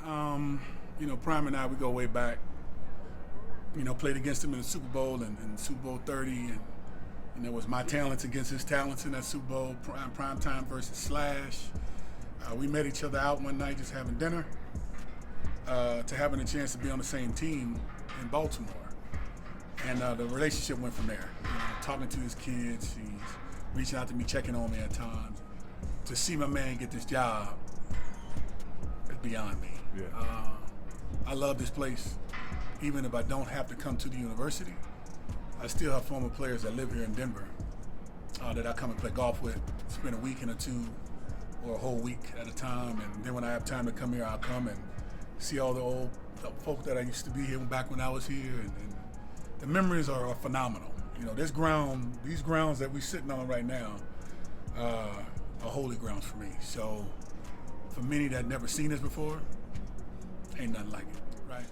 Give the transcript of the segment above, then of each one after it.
Prime and I, we go way back. Played against him in the Super Bowl and Super Bowl 30, and it was my talents against his talents in that Super Bowl, prime time versus Slash. We met each other out one night just having dinner, to having a chance to be on the same team in Baltimore. And the relationship went from there. Talking to his kids, he's reaching out to me, checking on me at times. To see my man get this job is beyond me. Yeah. I love this place. Even if I don't have to come to the university, I still have former players that live here in Denver that I come and play golf with, spend a weekend or two or a whole week at a time. And then when I have time to come here, I'll come and see all the old folk that I used to be here back when I was here. And the memories are phenomenal. These grounds that we're sitting on right now are holy grounds for me. So for many that never seen this before, ain't nothing like it, right?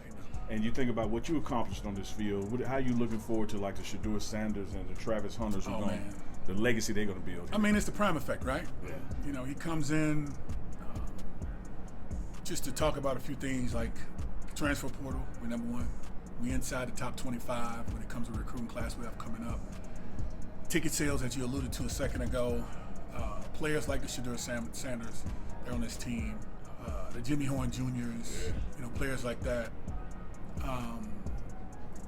And you think about what you accomplished on this field. How are you looking forward to like the Shedeur Sanders and the Travis Hunters the legacy they're going to build? I mean, it's the Prime effect, right? Yeah. He comes in just to talk about a few things like transfer portal. We're number one. We inside the top 25 when it comes to recruiting class we have coming up. Ticket sales that you alluded to a second ago. Players like the Shedeur Sanders, they're on this team. The Jimmy Horn Juniors, players like that.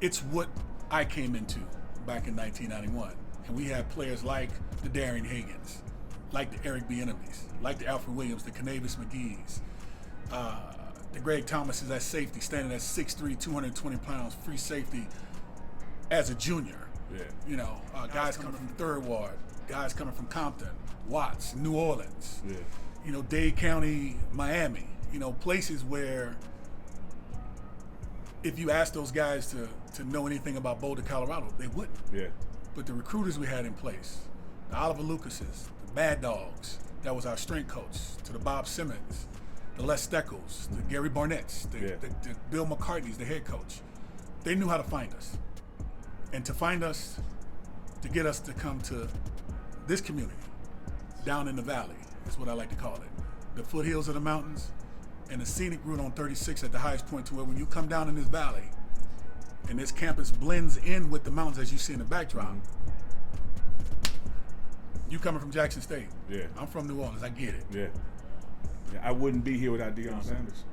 It's what I came into back in 1991. And we have players like the Darian Hagans, like the Eric Bieniemys, like the Alfred Williams, the Canavis McGee's, the Greg Thomases at safety, standing at 6'3", 220 pounds, free safety as a junior. Yeah. Guys coming from Third Ward, guys coming from Compton, Watts, New Orleans, Dade County, Miami, places where if you ask those guys to know anything about Boulder, Colorado, they wouldn't. Yeah. But the recruiters we had in place, the Oliver Lucases, the Mad Dogs, that was our strength coach, to the Bob Simmons, the Les Steckles, the Gary Barnetts, the Bill McCartney's, the head coach. They knew how to find us. And to find us, to get us to come to this community, down in the valley, is what I like to call it. The foothills of the mountains, and the scenic route on 36 at the highest point, to where when you come down in this valley and this campus blends in with the mountains as you see in the backdrop, you coming from Jackson State. Yeah. I'm from New Orleans. I get it. Yeah. I wouldn't be here without Deion Sanders.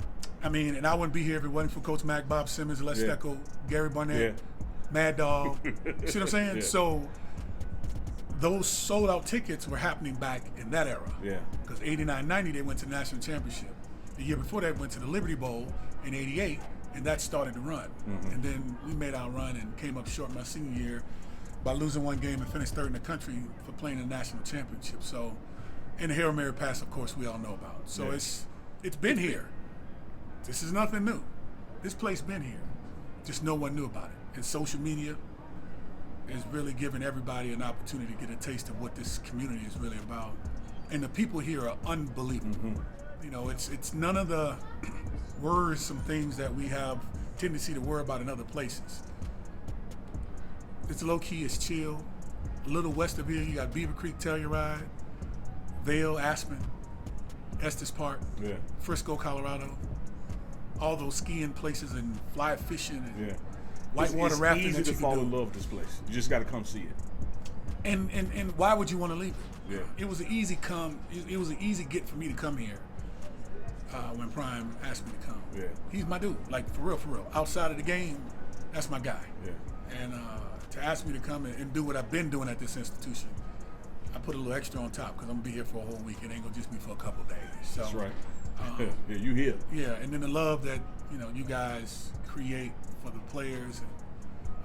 I mean, and I wouldn't be here if it wasn't for Coach Mack, Bob Simmons, Les Steckel, Gary Barnett, Mad Dog. See what I'm saying? Yeah. So those sold out tickets were happening back in that era. Yeah. Because 89, 90, they went to the national championship. The year before that, went to the Liberty Bowl in 88, and that started to run. Mm-hmm. And then we made our run and came up short my senior year by losing one game and finished third in the country for playing in the national championship. So, and the Hail Mary pass, of course, we all know about. So it's been here. This is nothing new. This place been here. Just no one knew about it. And social media is really giving everybody an opportunity to get a taste of what this community is really about. And the people here are unbelievable. Mm-hmm. It's none of the worrisome things that we have tendency to worry about in other places. It's low key, it's chill. A little west of here, you got Beaver Creek Telluride, Vail, Aspen, Estes Park, Frisco, Colorado. All those skiing places and fly fishing and whitewater rafting. It's easy to fall in love with this place. You just got to come see it. And why would you want to leave it? Yeah. It was an easy It was an easy get for me to come here. When Prime asked me to come. Yeah. He's my dude, like for real. Outside of the game, that's my guy. Yeah. And to ask me to come and do what I've been doing at this institution, I put a little extra on top because I'm gonna be here for a whole week. It ain't gonna just be for a couple of days. So, that's right. Yeah, you here. Yeah, and then the love that you guys create for the players, and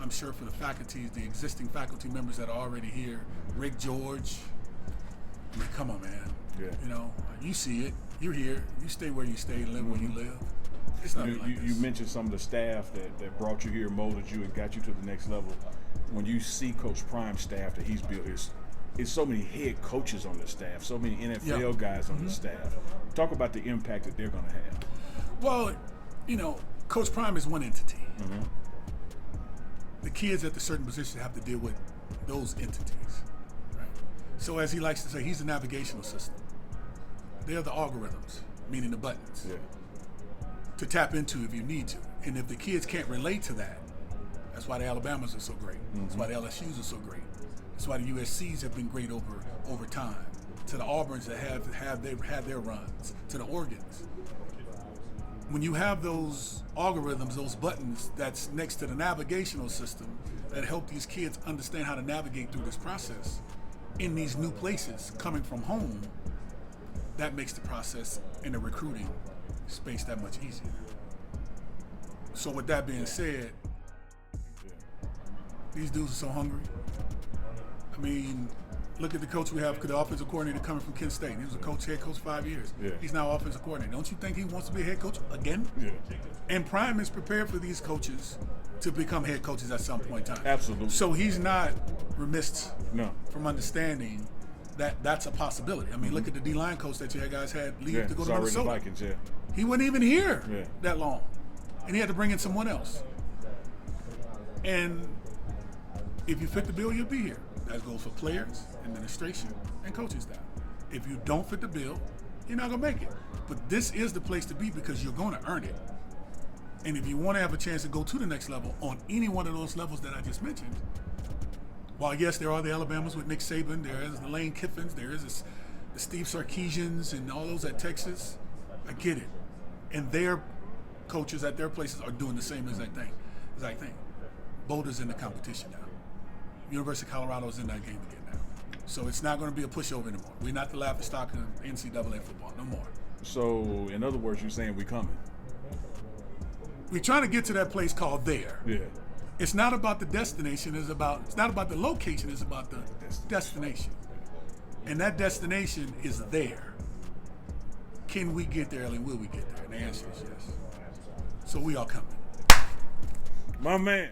I'm sure for the faculties, the existing faculty members that are already here. Rick George. I mean, come on, man. Yeah. You see it. You're here. You stay where you stay and live where you live. It's nothing like this. You mentioned some of the staff that brought you here, molded you, and got you to the next level. When you see Coach Prime's staff that he's built, it's so many head coaches on the staff, so many NFL guys on the staff. Talk about the impact that they're going to have. Well, Coach Prime is one entity. Mm-hmm. The kids at the certain positions have to deal with those entities. Right? So as he likes to say, he's the navigational system. They're the algorithms, meaning the buttons. Yeah. to tap into if you need to. And if the kids can't relate to that, that's why the Alabamas are so great. That's why the LSUs are so great. That's why the USCs have been great over time. To the Auburns that have had their runs, to the Oregons. When you have those algorithms, those buttons that's next to the navigational system that help these kids understand how to navigate through this process in these new places coming from home, that makes the process in the recruiting space that much easier. So with that being said, these dudes are so hungry. I mean, look at the coach we have, the offensive coordinator coming from Kent State. He was a head coach 5 years. Yeah. He's now offensive coordinator. Don't you think he wants to be a head coach again? Yeah. And Prime is prepared for these coaches to become head coaches at some point in time. Absolutely. So he's not remiss No. from understanding that that's a possibility. I mean, look at the D-line coach that you guys had leave to go to Minnesota. The Vikings, yeah. He wasn't even here that long. And he had to bring in someone else. And if you fit the bill, you'll be here. That goes for players, administration, and coaching staff. If you don't fit the bill, you're not going to make it. But this is the place to be because you're going to earn it. And if you want to have a chance to go to the next level on any one of those levels that I just mentioned, while yes, there are the Alabamas with Nick Saban, there is the Lane Kiffins, there is the Steve Sarkisians and all those at Texas. I get it. And their coaches at their places are doing the same exact thing. Boulder's in the competition now. University of Colorado is in that game again now. So it's not going to be a pushover anymore. We're not the laughingstock of NCAA football no more. So, in other words, you're saying we coming. We're trying to get to that place called there. Yeah. It's not about the destination. It's not about the location. It's about the destination. And that destination is there. Can we get there, and will we get there? And the answer is yes. So we are coming. My man.